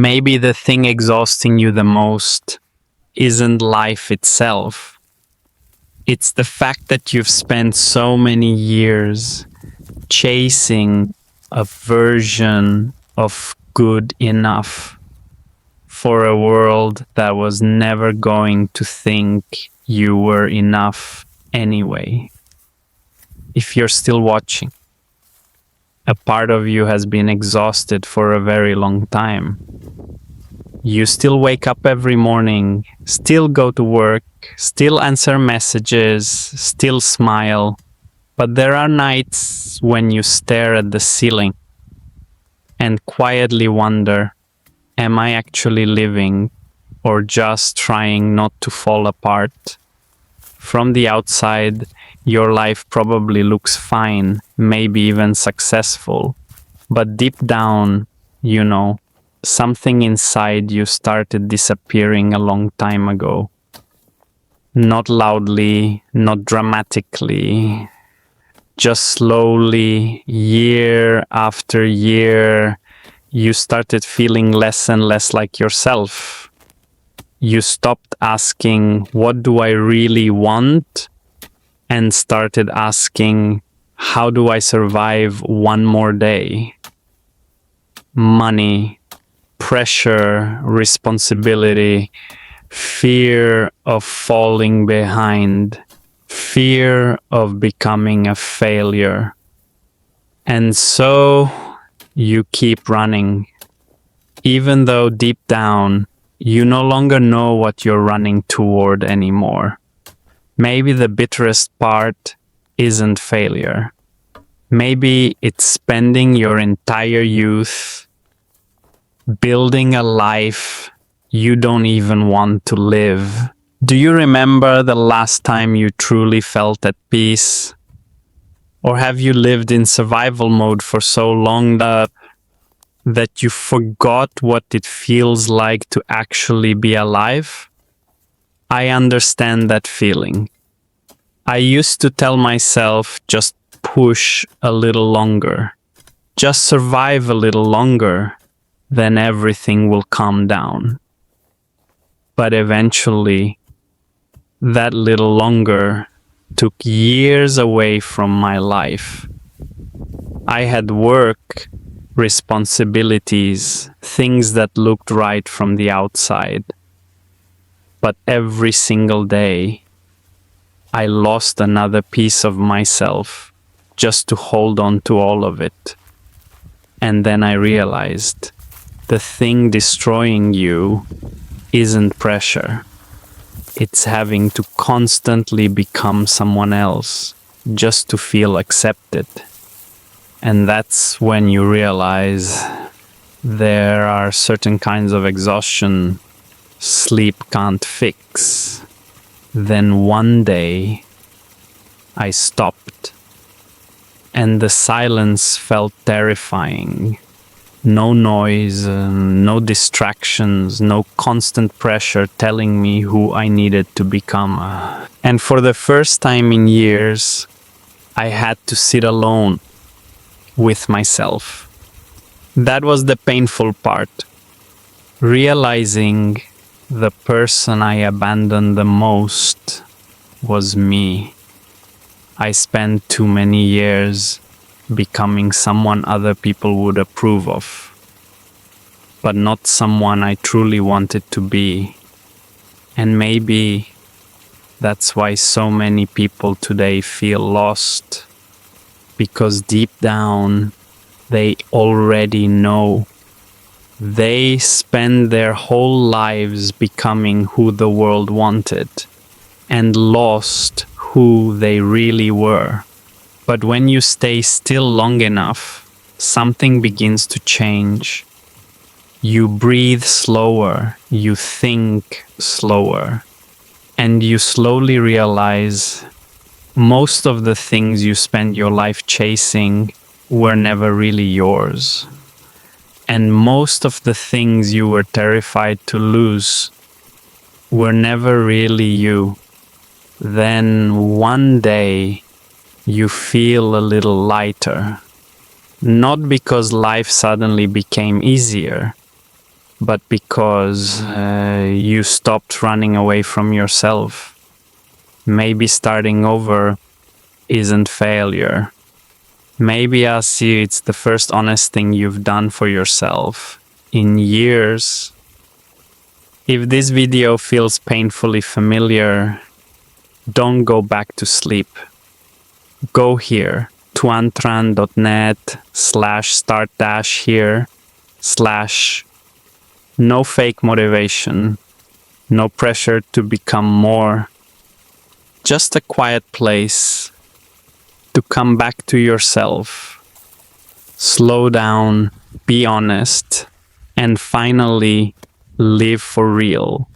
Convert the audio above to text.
Maybe the thing exhausting you the most isn't life itself. It's the fact that you've spent so many years chasing a version of good enough for a world that was never going to think you were enough anyway. If you're still watching, a part of you has been exhausted for a very long time. You still wake up every morning, still go to work, still answer messages, still smile, but there are nights when you stare at the ceiling and quietly wonder, am I actually living or just trying not to fall apart? From the outside, your life probably looks fine, maybe even successful, but deep down, something inside you started disappearing a long time ago. Not loudly, not dramatically, just slowly, year after year, you started feeling less and less like yourself. You stopped asking, what do I really want? And started asking, how do I survive one more day? Money, pressure, responsibility, fear of falling behind, fear of becoming a failure. And so you keep running, even though deep down you no longer know what you're running toward anymore. Maybe the bitterest part isn't failure. Maybe it's spending your entire youth building a life you don't even want to live. Do you remember the last time you truly felt at peace? Or have you lived in survival mode for so long that you forgot what it feels like to actually be alive? I understand that feeling. I used to tell myself, just push a little longer, just survive a little longer, then everything will calm down. But eventually, that little longer took years away from my life. I had work, responsibilities, things that looked right from the outside. But every single day, I lost another piece of myself just to hold on to all of it. And then I realized the thing destroying you isn't pressure. It's having to constantly become someone else just to feel accepted. And that's when you realize there are certain kinds of exhaustion sleep can't fix. Then one day, I stopped, and the silence felt terrifying. No noise, no distractions, no constant pressure telling me who I needed to become. And for the first time in years, I had to sit alone with myself. That was the painful part. Realizing the person I abandoned the most was me. I spent too many years becoming someone other people would approve of, but not someone I truly wanted to be. And maybe that's why so many people today feel lost, because deep down they already know. They spend their whole lives becoming who the world wanted and lost who they really were. But when you stay still long enough, something begins to change. You breathe slower, you think slower, and you slowly realize most of the things you spend your life chasing were never really yours. And most of the things you were terrified to lose were never really you. Then one day you feel a little lighter. Not because life suddenly became easier, but because you stopped running away from yourself. Maybe starting over isn't failure. Maybe, Asi, it's the first honest thing you've done for yourself in years. If this video feels painfully familiar, don't go back to sleep. Go here, tuantran.net/start-here/no fake motivation, no pressure to become more, just a quiet place to come back to yourself, slow down, be honest, and finally live for real.